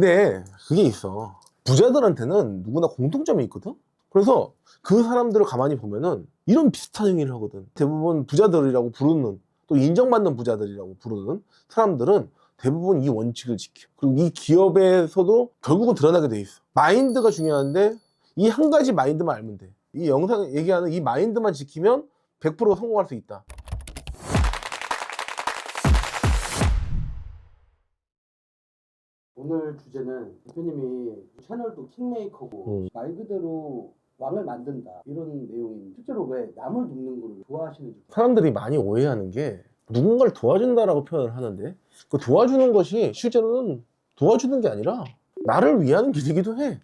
근데 그게 있어. 부자들한테는 누구나 공통점이 있거든. 그래서 그 사람들을 가만히 보면은 이런 비슷한 행위를 하거든. 대부분 부자들이라고 부르는, 또 인정받는 부자들이라고 부르는 사람들은 대부분 이 원칙을 지켜. 그리고 이 기업에서도 결국은 드러나게 돼 있어. 마인드가 중요한데 이 한 가지 마인드만 알면 돼. 이 영상 얘기하는 이 마인드만 지키면 100% 성공할 수 있다. 오늘 주제는 대표님이 채널도 킹메이커고 말 그대로 왕을 만든다 이런 내용인 실제로 왜 남을 돕는 걸 좋아하시는지. 사람들이 많이 오해하는 게 누군가를 도와준다라고 표현을 하는데 그 도와주는 것이 실제로는 도와주는 게 아니라 나를 위하는 길이기도 해.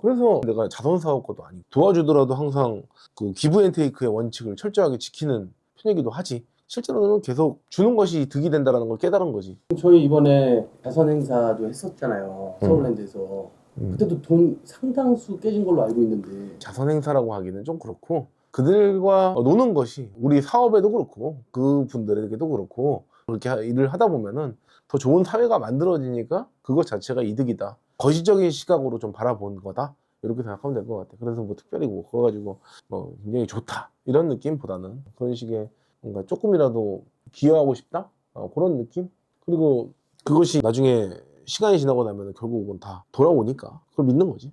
그래서 내가 자선사업가도 아니고 도와주더라도 항상 그 기브앤테이크의 원칙을 철저하게 지키는 편이기도 하지. 실제로는 계속 주는 것이 득이 된다는 걸 깨달은 거지. 저희 이번에 자선 행사도 했었잖아요. 서울랜드에서. 그때도 돈 상당수 깨진 걸로 알고 있는데. 자선 행사라고 하기는 좀 그렇고 그들과 노는 것이 우리 사업에도 그렇고 그분들에게도 그렇고 그렇게 일을 하다 보면은 더 좋은 사회가 만들어지니까 그것 자체가 이득이다. 거시적인 시각으로 좀 바라본 거다. 이렇게 생각하면 될 것 같아. 그래서 뭐 특별히 뭐 그거 가지고 뭐 굉장히 좋다 이런 느낌보다는 그런 식의 뭔가 조금이라도 기여하고 싶다 그런 느낌. 그리고 그것이 나중에 시간이 지나고 나면 결국은 다 돌아오니까 그걸 믿는 거지.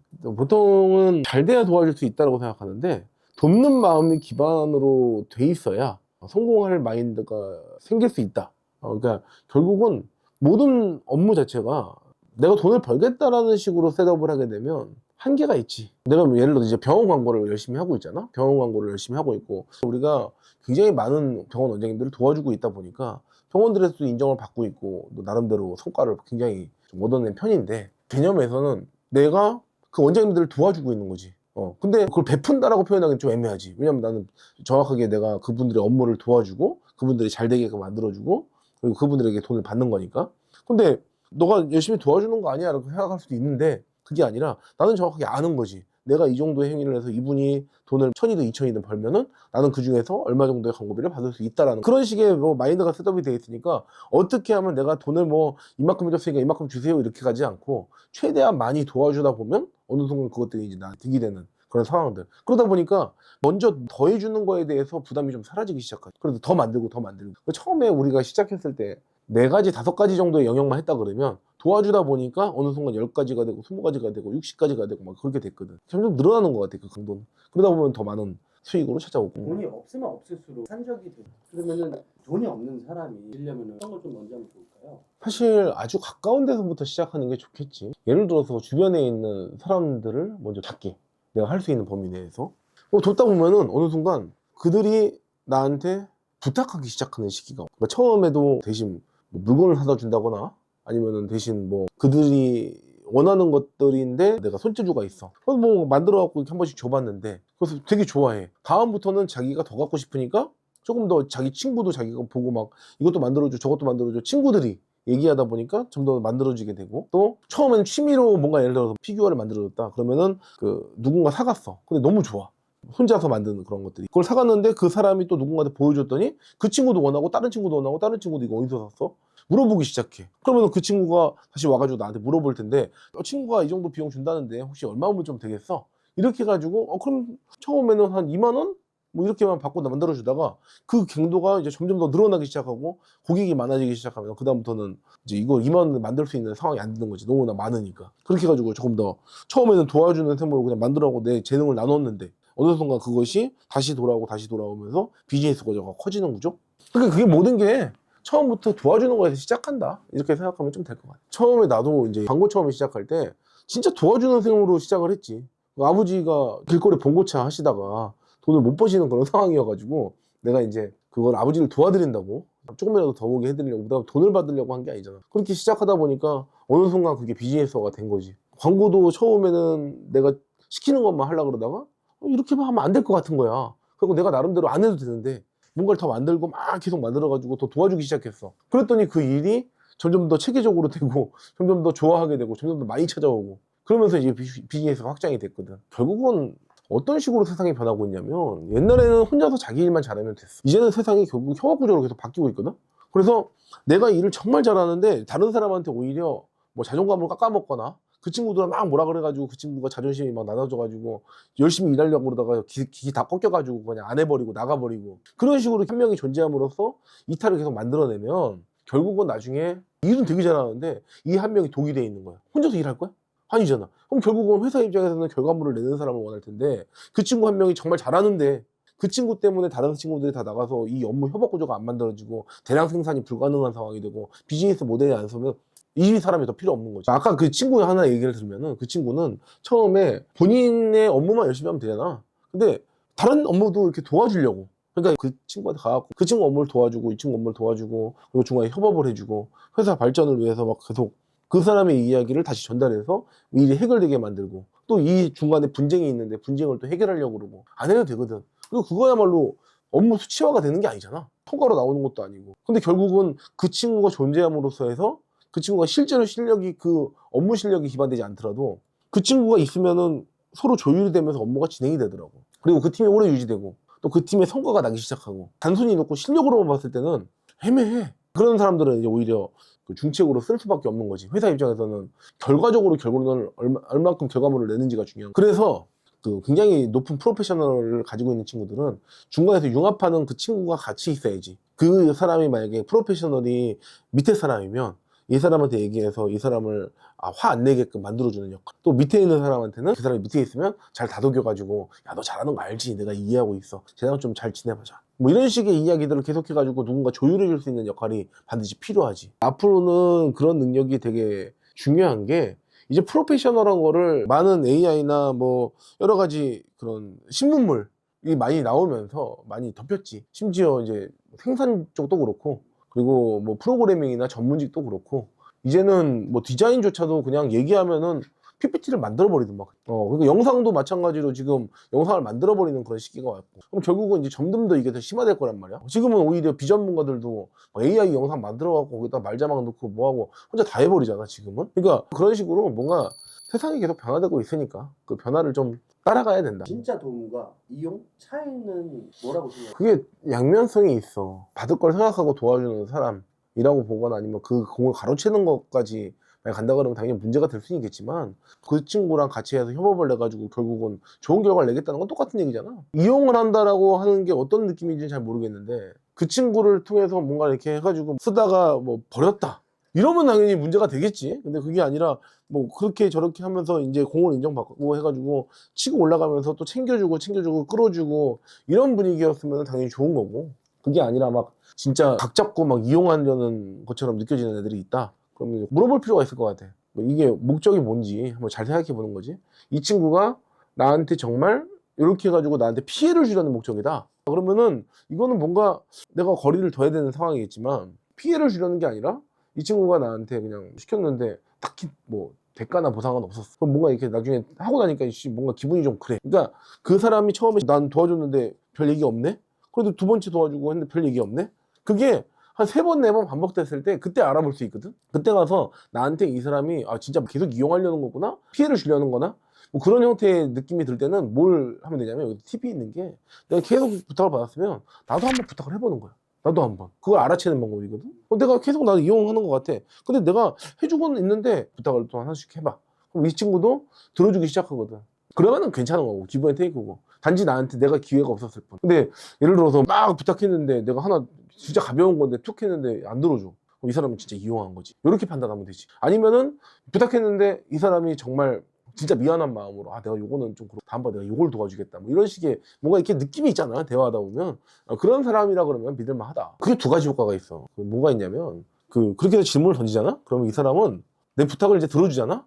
보통은 잘 돼야 도와줄 수 있다고 생각하는데 돕는 마음이 기반으로 돼 있어야 성공할 마인드가 생길 수 있다. 그러니까 결국은 모든 업무 자체가 내가 돈을 벌겠다라는 식으로 셋업을 하게 되면 한계가 있지. 내가 뭐 예를 들어 이제 병원 광고를 열심히 하고 있잖아. 병원 광고를 열심히 하고 있고 우리가 굉장히 많은 병원 원장님들을 도와주고 있다 보니까 병원들에서도 인정을 받고 있고 또 나름대로 성과를 굉장히 좀 얻어낸 편인데 개념에서는 내가 그 원장님들을 도와주고 있는 거지. 근데 그걸 베푼다라고 표현하기는 좀 애매하지. 왜냐면 나는 정확하게 내가 그분들의 업무를 도와주고 그분들이 잘 되게끔 만들어주고 그리고 그분들에게 돈을 받는 거니까. 근데 너가 열심히 도와주는 거 아니야? 라고 생각할 수도 있는데 그게 아니라 나는 정확하게 아는 거지. 내가 이 정도의 행위를 해서 이분이 돈을 1,000이든 2,000이든 벌면은 나는 그 중에서 얼마 정도의 광고비를 받을 수 있다라는 그런 식의 뭐 마인드가 셋업이 되어 있으니까 어떻게 하면 내가 돈을 뭐 이만큼 줬으니까 이만큼 주세요 이렇게 가지 않고 최대한 많이 도와주다 보면 어느 순간 그것들이 이제 나한테 득이 되는 그런 상황들. 그러다 보니까 먼저 더해주는 거에 대해서 부담이 좀 사라지기 시작하죠. 그래서 더 만들고 더 만들고. 처음에 우리가 시작했을 때 4가지, 5가지 정도의 영역만 했다 그러면 도와주다 보니까 어느 순간 10가지가 되고 20가지가 되고 60가지가 되고 막 그렇게 됐거든. 점점 늘어나는 것 같아, 그 강도는. 그러다 보면 더 많은 수익으로 찾아오고. 돈이 없으면 없을수록 산적이 돼. 그러면은 돈이 없는 사람이 되려면 어떤 걸 좀 먼저 하면 좋을까요? 사실 아주 가까운 데서부터 시작하는 게 좋겠지. 예를 들어서 주변에 있는 사람들을 먼저 찾기. 내가 할 수 있는 범위 내에서. 돕다 보면은 어느 순간 그들이 나한테 부탁하기 시작하는 시기가. 그러니까 처음에도 대신 뭐 물건을 사다 준다거나 아니면은 대신 뭐 그들이 원하는 것들인데 내가 손재주가 있어. 그래서 뭐 만들어 갖고 이렇게 한 번씩 줘봤는데 그래서 되게 좋아해. 다음부터는 자기가 더 갖고 싶으니까 조금 더 자기 친구도 자기가 보고 막 이것도 만들어줘 저것도 만들어줘 친구들이 얘기하다 보니까 좀 더 만들어지게 되고 또 처음에는 취미로 뭔가 예를 들어서 피규어를 만들어줬다 그러면은 그 누군가 사갔어. 근데 너무 좋아. 혼자서 만드는 그런 것들이 그걸 사갔는데 그 사람이 또 누군가한테 보여줬더니 그 친구도 원하고 다른 친구도 원하고 다른 친구도 이거 어디서 샀어? 물어보기 시작해. 그러면 그 친구가 다시 와가지고 나한테 물어볼 텐데 친구가 이 정도 비용 준다는데 혹시 얼마면 좀 되겠어? 이렇게 해가지고 그럼 처음에는 한 2만 원? 뭐 이렇게만 받고 만들어주다가 그 갱도가 이제 점점 더 늘어나기 시작하고 고객이 많아지기 시작하면 그 다음부터는 이제 이거 2만 원 만들 수 있는 상황이 안 되는 거지. 너무나 많으니까. 그렇게 해가지고 조금 더 처음에는 도와주는 셈으로 그냥 만들어하고 내 재능을 나눴는데 어느 순간 그것이 다시 돌아오고 다시 돌아오면서 비즈니스 구조가 커지는 구조? 그러니까 그게 모든 게 처음부터 도와주는 거에서 시작한다 이렇게 생각하면 좀 될 것 같아. 처음에 나도 이제 광고 처음에 시작할 때 진짜 도와주는 셈으로 시작을 했지. 아버지가 길거리 봉고차 하시다가 돈을 못 버시는 그런 상황이어가지고 내가 이제 그걸 아버지를 도와드린다고 조금이라도 더 오게 해드리려고 그다음에 돈을 받으려고 한 게 아니잖아. 그렇게 시작하다 보니까 어느 순간 그게 비즈니스가 된 거지. 광고도 처음에는 내가 시키는 것만 하려고 그러다가 이렇게만 하면 안 될 것 같은 거야. 그리고 내가 나름대로 안 해도 되는데 뭔가를 더 만들고 막 계속 만들어가지고 더 도와주기 시작했어. 그랬더니 그 일이 점점 더 체계적으로 되고 점점 더 좋아하게 되고 점점 더 많이 찾아오고 그러면서 이제 비즈니스가 확장이 됐거든. 결국은 어떤 식으로 세상이 변하고 있냐면 옛날에는 혼자서 자기 일만 잘하면 됐어. 이제는 세상이 결국 협업 구조로 계속 바뀌고 있거든. 그래서 내가 일을 정말 잘하는데 다른 사람한테 오히려 뭐 자존감을 깎아먹거나 그 친구들은 막 뭐라 그래가지고 그 친구가 자존심이 막 낮아져가지고 열심히 일하려고 그러다가 기 다 꺾여가지고 그냥 안 해버리고 나가버리고 그런 식으로 한 명이 존재함으로써 이탈을 계속 만들어내면 결국은 나중에 일은 되게 잘하는데 이 한 명이 독이 돼 있는 거야. 혼자서 일할 거야? 아니잖아. 그럼 결국은 회사 입장에서는 결과물을 내는 사람을 원할 텐데 그 친구 한 명이 정말 잘하는데 그 친구 때문에 다른 친구들이 다 나가서 이 업무 협업 구조가 안 만들어지고 대량 생산이 불가능한 상황이 되고 비즈니스 모델이 안 서면 이 사람이 더 필요 없는 거지. 아까 그 친구 하나 얘기를 들으면은 그 친구는 처음에 본인의 업무만 열심히 하면 되잖아. 근데 다른 업무도 이렇게 도와주려고. 그러니까 그 친구한테 가갖고 그 친구 업무를 도와주고 이 친구 업무를 도와주고 그리고 중간에 협업을 해주고 회사 발전을 위해서 막 계속 그 사람의 이야기를 다시 전달해서 일이 해결되게 만들고 또 이 중간에 분쟁이 있는데 분쟁을 또 해결하려고 그러고 안 해도 되거든. 그리고 그거야말로 업무 수치화가 되는 게 아니잖아. 통과로 나오는 것도 아니고. 근데 결국은 그 친구가 존재함으로써 해서 그 친구가 실제로 실력이 그 업무 실력이 기반되지 않더라도 그 친구가 있으면은 서로 조율이 되면서 업무가 진행이 되더라고. 그리고 그 팀이 오래 유지되고 또 그 팀의 성과가 나기 시작하고 단순히 놓고 실력으로만 봤을 때는 애매해. 그런 사람들은 이제 오히려 그 중책으로 쓸 수밖에 없는 거지. 회사 입장에서는 결과적으로 결국은 얼마큼 결과물을 내는지가 중요한 거야. 그래서 그 굉장히 높은 프로페셔널을 가지고 있는 친구들은 중간에서 융합하는 그 친구가 같이 있어야지. 그 사람이 만약에 프로페셔널이 밑에 사람이면 이 사람한테 얘기해서 이 사람을 화 안 내게끔 만들어주는 역할. 또 밑에 있는 사람한테는 그 사람이 밑에 있으면 잘 다독여가지고 야, 너 잘하는 거 알지? 내가 이해하고 있어. 쟤랑 좀 잘 지내보자. 뭐 이런 식의 이야기들을 계속해가지고 누군가 조율해 줄 수 있는 역할이 반드시 필요하지. 앞으로는 그런 능력이 되게 중요한 게 이제 프로페셔널한 거를 많은 AI나 뭐 여러 가지 그런 신문물이 많이 나오면서 많이 덮였지. 심지어 이제 생산 쪽도 그렇고 그리고 뭐 프로그래밍이나 전문직도 그렇고 이제는 뭐 디자인조차도 그냥 얘기하면은 PPT를 만들어버리더만. 그러니까 영상도 마찬가지로 지금 영상을 만들어버리는 그런 시기가 왔고. 그럼 결국은 이제 점점 더 이게 더 심화될 거란 말이야. 지금은 오히려 비전문가들도 AI 영상 만들어갖고 거기다 말자막 넣고 뭐하고 혼자 다 해버리잖아, 지금은. 그러니까 그런 식으로 뭔가 세상이 계속 변화되고 있으니까 그 변화를 좀 따라가야 된다. 진짜 도움과 이용 차이는 뭐라고 생각해? 그게 양면성이 있어. 받을 걸 생각하고 도와주는 사람이라고 보거나 아니면 그 공을 가로채는 것까지 만약 간다 그러면 당연히 문제가 될 수는 있겠지만 그 친구랑 같이 해서 협업을 해가지고 결국은 좋은 결과를 내겠다는 건 똑같은 얘기잖아. 이용을 한다라고 하는 게 어떤 느낌인지는 잘 모르겠는데 그 친구를 통해서 뭔가 이렇게 해가지고 쓰다가 뭐 버렸다 이러면 당연히 문제가 되겠지. 근데 그게 아니라 뭐 그렇게 저렇게 하면서 이제 공을 인정받고 해가지고 치고 올라가면서 또 챙겨주고 끌어주고 이런 분위기였으면 당연히 좋은 거고 그게 아니라 막 진짜 각 잡고 막 이용하려는 것처럼 느껴지는 애들이 있다. 그러면 물어볼 필요가 있을 것 같아. 뭐 이게 목적이 뭔지 한번 잘 생각해 보는 거지. 이 친구가 나한테 정말 이렇게 해가지고 나한테 피해를 주려는 목적이다. 그러면은 이거는 뭔가 내가 거리를 둬야 되는 상황이겠지만 피해를 주려는 게 아니라 이 친구가 나한테 그냥 시켰는데 딱히 뭐 대가나 보상은 없었어. 그럼 뭔가 이렇게 나중에 하고 나니까 뭔가 기분이 좀 그래. 그러니까 그 사람이 처음에 난 도와줬는데 별 얘기 없네? 그래도 두 번째 도와주고 했는데 별 얘기 없네? 그게 한 3번, 4번 반복됐을 때 그때 알아볼 수 있거든? 그때 가서 나한테 이 사람이 진짜 계속 이용하려는 거구나? 피해를 주려는 거나? 뭐 그런 형태의 느낌이 들 때는 뭘 하면 되냐면 여기 팁이 있는 게 내가 계속 부탁을 받았으면 나도 한번 부탁을 해보는 거야. 나도 한번. 그걸 알아채는 방법이거든? 내가 계속 나를 이용하는 것 같아. 근데 내가 해주고는 있는데 부탁을 또 하나씩 해봐. 그럼 이 친구도 들어주기 시작하거든. 그러면은 괜찮은 거고, 기분의 테이크고. 단지 나한테 내가 기회가 없었을 뿐. 근데 예를 들어서 막 부탁했는데 내가 하나 진짜 가벼운 건데 툭 했는데 안 들어줘. 그럼 이 사람은 진짜 이용한 거지. 이렇게 판단하면 되지. 아니면은 부탁했는데 이 사람이 정말 진짜 미안한 마음으로 내가 요거는 좀 그렇고 다음번에 내가 요걸 도와주겠다 뭐 이런 식의 뭔가 이렇게 느낌이 있잖아 대화하다 보면 그런 사람이라 그러면 믿을만하다. 그게 두 가지 효과가 있어. 뭐가 있냐면 그렇게 해서 질문을 던지잖아. 그러면 이 사람은 내 부탁을 이제 들어주잖아.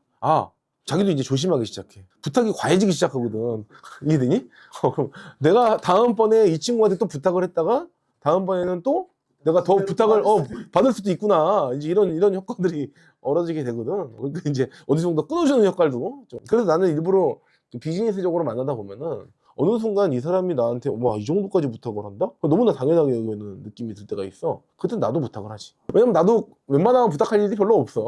자기도 이제 조심하기 시작해. 부탁이 과해지기 시작하거든. 이해되니? 그럼 내가 다음번에 이 친구한테 또 부탁을 했다가 다음번에는 또 내가 더 부탁을 받을 수도 있구나. 이제 이런 효과들이 벌어지게 되거든. 그러니까 이제 어느 정도 끊어주는 역할도 좀. 그래서 나는 일부러 비즈니스적으로 만나다 보면은 어느 순간 이 사람이 나한테 와, 이 정도까지 부탁을 한다? 너무나 당연하게 여기는 느낌이 들 때가 있어. 그때 나도 부탁을 하지. 왜냐면 나도 웬만하면 부탁할 일이 별로 없어.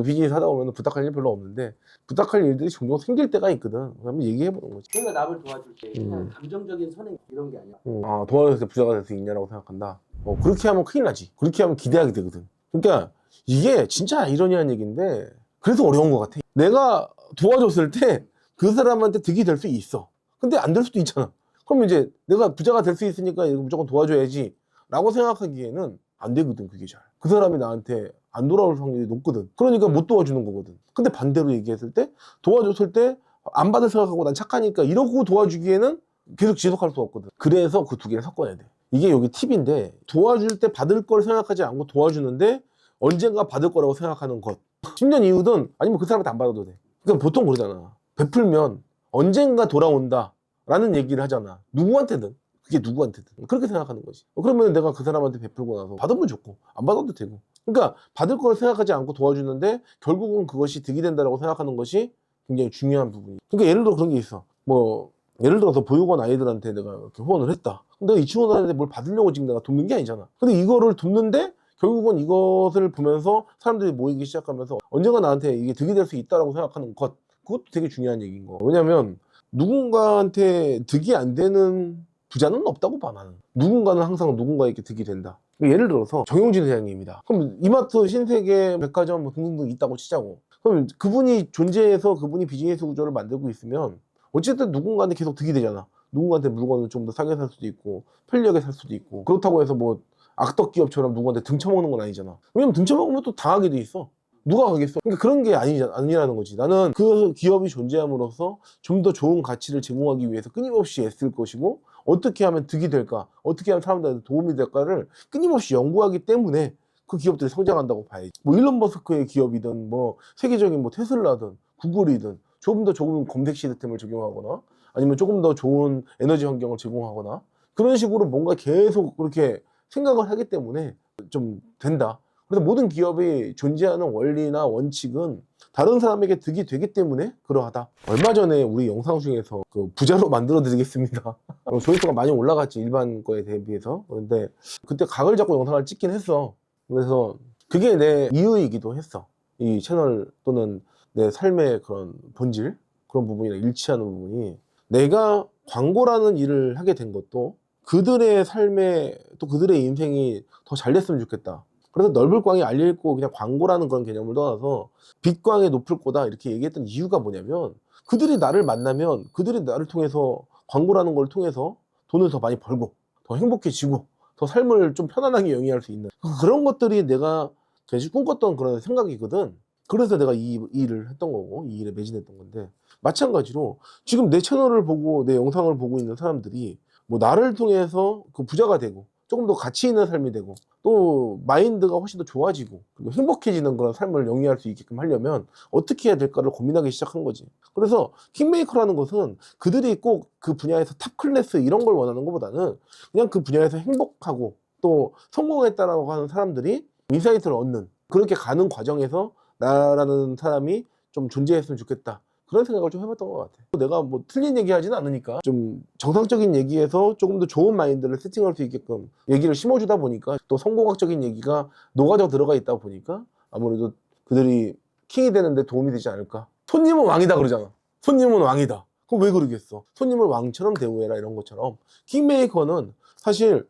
비즈니스 하다 보면 부탁할 일 별로 없는데 부탁할 일들이 종종 생길 때가 있거든. 그러면 얘기해보는 거지. 내가 남을 도와줄 때 그냥 감정적인 선행 이런 게 아니야. 도와줄 때 부자가 될 수 있냐라고 생각한다. 그렇게 하면 큰일 나지. 그렇게 하면 기대하게 되거든. 그러니까 이게 진짜 아이러니한 얘기인데 그래서 어려운 것 같아. 내가 도와줬을 때 그 사람한테 득이 될 수 있어. 근데 안 될 수도 있잖아. 그럼 이제 내가 부자가 될 수 있으니까 이거 무조건 도와줘야지 라고 생각하기에는 안 되거든. 그게 잘. 그 사람이 나한테 안 돌아올 확률이 높거든. 그러니까 못 도와주는 거거든. 근데 반대로 얘기했을 때 도와줬을 때 안 받을 생각하고 난 착하니까 이러고 도와주기에는 계속 지속할 수 없거든. 그래서 그 두 개를 섞어야 돼. 이게 여기 팁인데, 도와줄 때 받을 걸 생각하지 않고 도와주는데 언젠가 받을 거라고 생각하는 것. 10년 이후든 아니면 그 사람한테 안 받아도 돼. 그러니까 보통 그러잖아. 베풀면 언젠가 돌아온다 라는 얘기를 하잖아. 누구한테든. 그게 누구한테든. 그렇게 생각하는 거지. 그러면 내가 그 사람한테 베풀고 나서 받으면 좋고 안 받아도 되고. 그러니까 받을 걸 생각하지 않고 도와주는데 결국은 그것이 득이 된다고 생각하는 것이 굉장히 중요한 부분이야. 그러니까 예를 들어 그런 게 있어. 뭐 예를 들어서 보육원 아이들한테 내가 이렇게 후원을 했다. 근데 이 친구들한테 뭘 받으려고 지금 내가 돕는 게 아니잖아. 근데 이거를 돕는데 결국은 이것을 보면서 사람들이 모이기 시작하면서 언젠가 나한테 이게 득이 될 수 있다고 생각하는 것. 그것도 되게 중요한 얘기인 거. 왜냐면 누군가한테 득이 안 되는 부자는 없다고 봐, 나는. 누군가는 항상 누군가에게 득이 된다. 예를 들어서 정용진 회장님이다. 그럼 이마트, 신세계, 백화점 뭐 등등등 있다고 치자고. 그럼 그분이 존재해서 그분이 비즈니스 구조를 만들고 있으면 어쨌든 누군가한테 계속 득이 되잖아. 누군가한테 물건을 좀 더 싸게 살 수도 있고 편리하게 살 수도 있고. 그렇다고 해서 뭐 악덕 기업처럼 누구한테 등쳐먹는 건 아니잖아. 왜냐면 등쳐먹으면 또 당하게 돼 있어. 누가 하겠어? 그러니까 그런 게 아니라는 거지. 나는 그 기업이 존재함으로써 좀 더 좋은 가치를 제공하기 위해서 끊임없이 애쓸 것이고, 어떻게 하면 득이 될까, 어떻게 하면 사람들한테 도움이 될까를 끊임없이 연구하기 때문에 그 기업들이 성장한다고 봐야지. 뭐 일론 머스크의 기업이든 뭐 세계적인 뭐 테슬라든 구글이든 조금 더 좋은 검색 시스템을 적용하거나 아니면 조금 더 좋은 에너지 환경을 제공하거나 그런 식으로 뭔가 계속 그렇게 생각을 하기 때문에 좀 된다. 그래서 모든 기업이 존재하는 원리나 원칙은 다른 사람에게 득이 되기 때문에 그러하다. 얼마 전에 우리 영상 중에서 그 부자로 만들어 드리겠습니다. 조회수가 많이 올라갔지, 일반 거에 대비해서. 그런데 그때 각을 잡고 영상을 찍긴 했어. 그래서 그게 내 이유이기도 했어. 이 채널 또는 내 삶의 그런 본질, 그런 부분이랑 일치하는 부분이, 내가 광고라는 일을 하게 된 것도 그들의 삶에 또 그들의 인생이 더 잘 됐으면 좋겠다. 그래서 넓을 광이 알려있고 그냥 광고라는 그런 개념을 떠나서 빛광의 높을 거다 이렇게 얘기했던 이유가 뭐냐면, 그들이 나를 만나면 그들이 나를 통해서 광고라는 걸 통해서 돈을 더 많이 벌고 더 행복해지고 더 삶을 좀 편안하게 영위할 수 있는 그런 것들이 내가 계속 꿈꿨던 그런 생각이거든. 그래서 내가 이 일을 했던 거고 이 일에 매진했던 건데, 마찬가지로 지금 내 채널을 보고 내 영상을 보고 있는 사람들이 뭐 나를 통해서 그 부자가 되고 조금 더 가치 있는 삶이 되고 또 마인드가 훨씬 더 좋아지고 그리고 행복해지는 그런 삶을 영위할 수 있게끔 하려면 어떻게 해야 될까를 고민하기 시작한 거지. 그래서 킹메이커라는 것은 그들이 꼭 그 분야에서 탑 클래스 이런 걸 원하는 것보다는 그냥 그 분야에서 행복하고 또 성공했다라고 하는 사람들이 인사이트를 얻는, 그렇게 가는 과정에서 나라는 사람이 좀 존재했으면 좋겠다, 그런 생각을 좀 해봤던 것 같아. 내가 뭐 틀린 얘기 하진 않으니까 좀 정상적인 얘기에서 조금 더 좋은 마인드를 세팅할 수 있게끔 얘기를 심어주다 보니까, 또 성공학적인 얘기가 녹아져 들어가 있다 보니까 아무래도 그들이 킹이 되는데 도움이 되지 않을까. 손님은 왕이다 그러잖아. 손님은 왕이다. 그럼 왜 그러겠어? 손님을 왕처럼 대우해라 이런 것처럼 킹메이커는 사실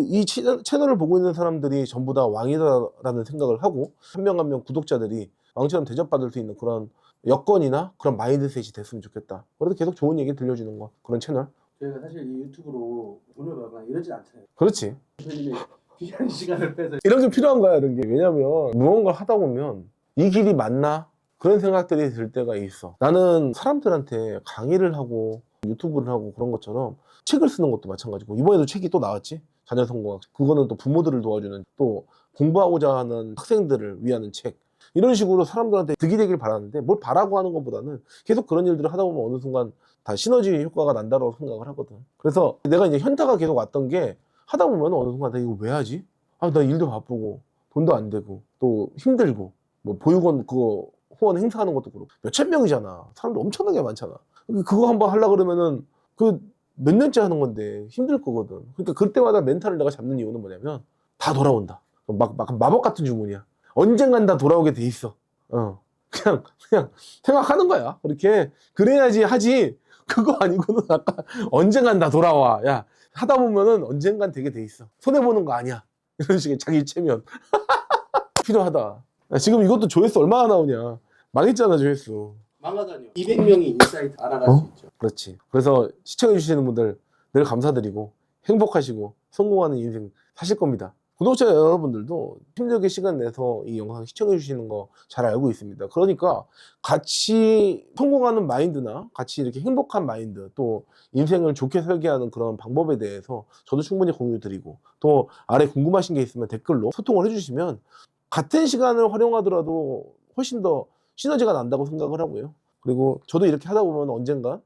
이 채널을 보고 있는 사람들이 전부 다 왕이다라는 생각을 하고 한 명 한 명 구독자들이 왕처럼 대접받을 수 있는 그런 여건이나 그런 마인드셋이 됐으면 좋겠다. 그래도 계속 좋은 얘기 들려주는 거, 그런 채널. 저희가 사실 이 유튜브로 돈을 벌거나 이러진 않잖아요. 그렇지. 대표님이 귀한 시간을 빼서 이런 게 필요한 거야, 이런 게. 왜냐면 무언가를 하다 보면 이 길이 맞나? 그런 생각들이 들 때가 있어. 나는 사람들한테 강의를 하고 유튜브를 하고 그런 것처럼 책을 쓰는 것도 마찬가지고, 이번에도 책이 또 나왔지. 자녀 성공학. 그거는 또 부모들을 도와주는, 또 공부하고자 하는 학생들을 위하는 책. 이런 식으로 사람들한테 득이 되길 바라는데, 뭘 바라고 하는 것보다는 계속 그런 일들을 하다 보면 어느 순간 다 시너지 효과가 난다고 생각을 하거든. 그래서 내가 이제 현타가 계속 왔던 게, 하다 보면 어느 순간 내가 이거 왜 하지? 아, 나 일도 바쁘고 돈도 안 되고 또 힘들고 뭐 보육원 그거 후원 행사하는 것도 그렇고 몇천 명이잖아. 사람들 엄청나게 많잖아. 그거 한번 하려고 그러면은 그 몇 년째 하는 건데 힘들 거거든. 그러니까 그때마다 멘탈을 내가 잡는 이유는 뭐냐면, 다 돌아온다. 막 마법 같은 주문이야. 언젠간 다 돌아오게 돼 있어. 그냥 생각하는 거야. 그렇게 그래야지 하지. 그거 아니고는 아까 언젠간 다 돌아와. 야, 하다 보면은 언젠간 되게 돼 있어. 손해 보는 거 아니야. 이런 식의 자기 체면 필요하다. 야, 지금 이것도 조회수 얼마나 나오냐. 망했잖아 조회수. 망하다니요. 200명이 인사이트 알아갈 수 있죠. 그렇지. 그래서 시청해주시는 분들 늘 감사드리고 행복하시고 성공하는 인생 사실 겁니다. 구독자 여러분들도 힘들게 시간 내서 이 영상 시청해주시는 거 잘 알고 있습니다. 그러니까 같이 성공하는 마인드나 같이 이렇게 행복한 마인드, 또 인생을 좋게 설계하는 그런 방법에 대해서 저도 충분히 공유 드리고, 또 아래 궁금하신 게 있으면 댓글로 소통을 해주시면 같은 시간을 활용하더라도 훨씬 더 시너지가 난다고 생각을 하고요. 그리고 저도 이렇게 하다 보면 언젠가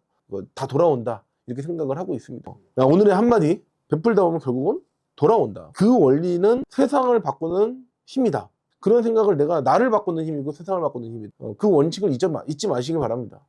다 돌아온다 이렇게 생각을 하고 있습니다. 오늘의 한마디, 베풀다 보면 결국은 돌아온다. 그 원리는 세상을 바꾸는 힘이다. 그런 생각을, 내가 나를 바꾸는 힘이고 세상을 바꾸는 힘이다. 그 원칙을 잊지 마시기 바랍니다.